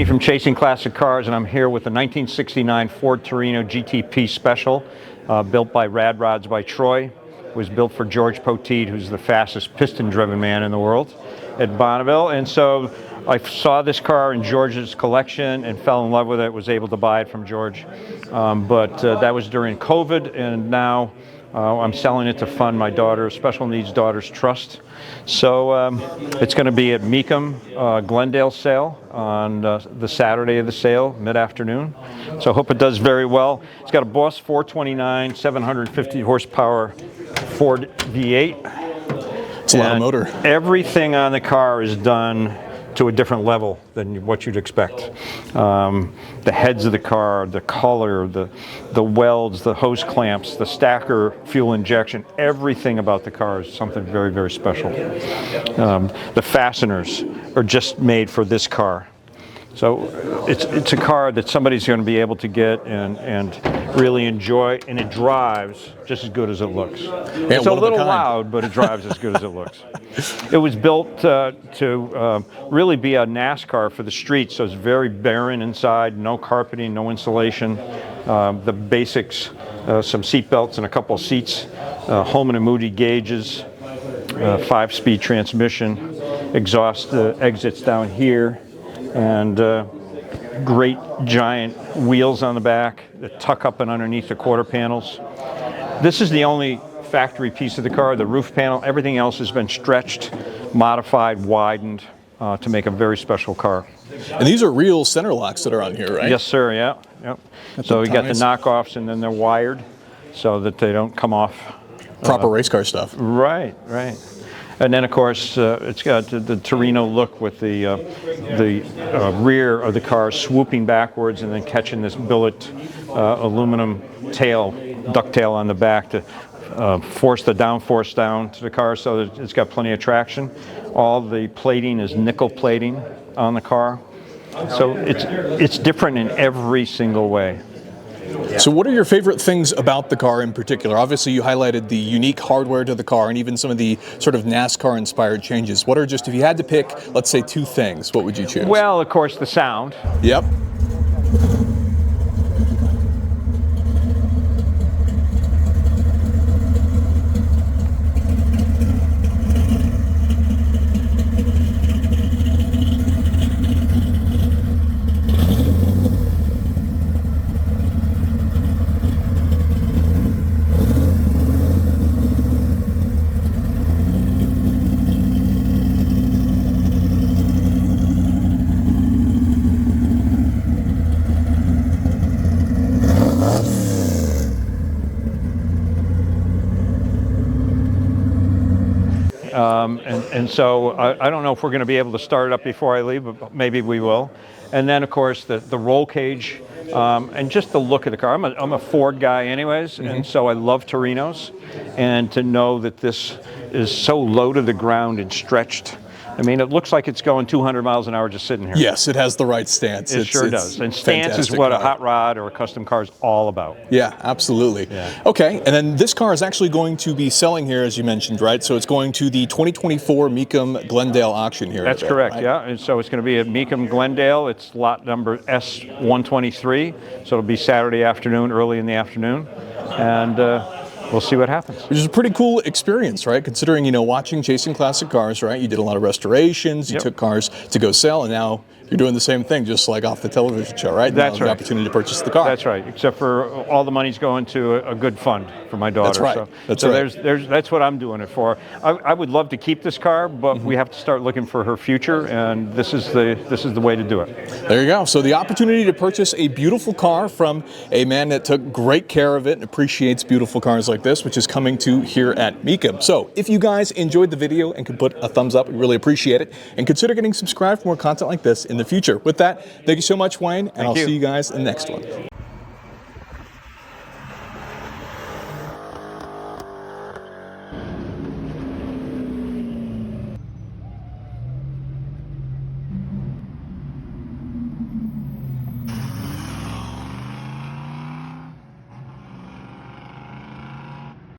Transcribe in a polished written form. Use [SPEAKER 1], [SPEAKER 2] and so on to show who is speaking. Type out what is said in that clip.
[SPEAKER 1] From Chasing Classic Cars, and I'm here with the 1969 Ford Torino GTP Special, built by Rad Rides by Troy. It was built for George Poteet, who's the fastest piston-driven man in the world, at Bonneville. And so I saw this car in George's collection and fell in love with it. Was able to buy it from George, but that was during COVID, and now I'm selling it to fund my special needs daughter's trust. So it's going to be at Mecum Glendale sale on the Saturday of the sale, mid-afternoon. So I hope it does very well. It's got a Boss 429, 750 horsepower Ford V8.
[SPEAKER 2] It's a lot of motor.
[SPEAKER 1] Everything on the car is done to a different level than what you'd expect. The heads of the car, the color, the welds, the hose clamps, the stacker fuel injection, everything about the car is something very, very special. The fasteners are just made for this car. So it's a car that somebody's going to be able to get and really enjoy, and it drives just as good as it looks. It's a little loud, but it drives as good as it looks. It was built to really be a NASCAR for the streets, so it's very barren inside, no carpeting, no insulation, the basics, some seat belts and a couple of seats, Holman & Moody gauges, 5-speed transmission, exhaust exits down here, and great giant wheels on the back that tuck up and underneath the quarter panels. This is the only factory piece of the car, the roof panel. Everything else has been stretched, modified, widened to make a very special car.
[SPEAKER 2] And these are real center locks that are on here, right?
[SPEAKER 1] Yes, sir, yeah. Yep. So we got the knockoffs, and then they're wired so that they don't come off.
[SPEAKER 2] Proper race car stuff.
[SPEAKER 1] Right, right. And then, of course, it's got the Torino look with the rear of the car swooping backwards and then catching this billet aluminum tail, ducktail on the back to force the downforce down to the car so that it's got plenty of traction. All the plating is nickel plating on the car. So it's different in every single way.
[SPEAKER 2] So what are your favorite things about the car in particular? Obviously you highlighted the unique hardware to the car and even some of the sort of NASCAR inspired changes. What are just, if you had to pick, let's say 2 things, what would you choose?
[SPEAKER 1] Well, of course, the sound.
[SPEAKER 2] Yep.
[SPEAKER 1] And so I don't know if we're going to be able to start it up before I leave, but maybe we will. And then, of course, the roll cage and just the look of the car. I'm a Ford guy anyways, and so I love Torinos. And to know that this is so low to the ground and stretched. I mean, it looks like it's going 200 miles an hour just sitting here.
[SPEAKER 2] Yes, it has the right stance.
[SPEAKER 1] It sure does. And stance is what a hot rod or a custom car is all about.
[SPEAKER 2] Yeah, absolutely. Yeah. Okay, and then this car is actually going to be selling here, as you mentioned, right? So it's going to the 2024 Mecum Glendale auction here.
[SPEAKER 1] That's correct, right? Yeah. And so it's going to be at Mecum Glendale. It's lot number S123. So it'll be Saturday afternoon, early in the afternoon. And we'll see what happens.
[SPEAKER 2] Which is a pretty cool experience, right? Considering, watching Chasing Classic Cars, right? You did a lot of restorations, you took cars to go sell, and now you're doing the same thing, just like off the television show, right?
[SPEAKER 1] That's right.
[SPEAKER 2] The opportunity to purchase the car.
[SPEAKER 1] That's right. Except for all the money's going to a good fund for my daughter.
[SPEAKER 2] That's right.
[SPEAKER 1] So that's what I'm doing it for. I would love to keep this car, but we have to start looking for her future, and this is the way to do it.
[SPEAKER 2] There you go. So the opportunity to purchase a beautiful car from a man that took great care of it and appreciates beautiful cars like this, which is coming to here at Mecum. So if you guys enjoyed the video and could put a thumbs up, we really appreciate it, and consider getting subscribed for more content like this in the future. With that, thank you so much, Wayne, and I'll see you guys in the next one.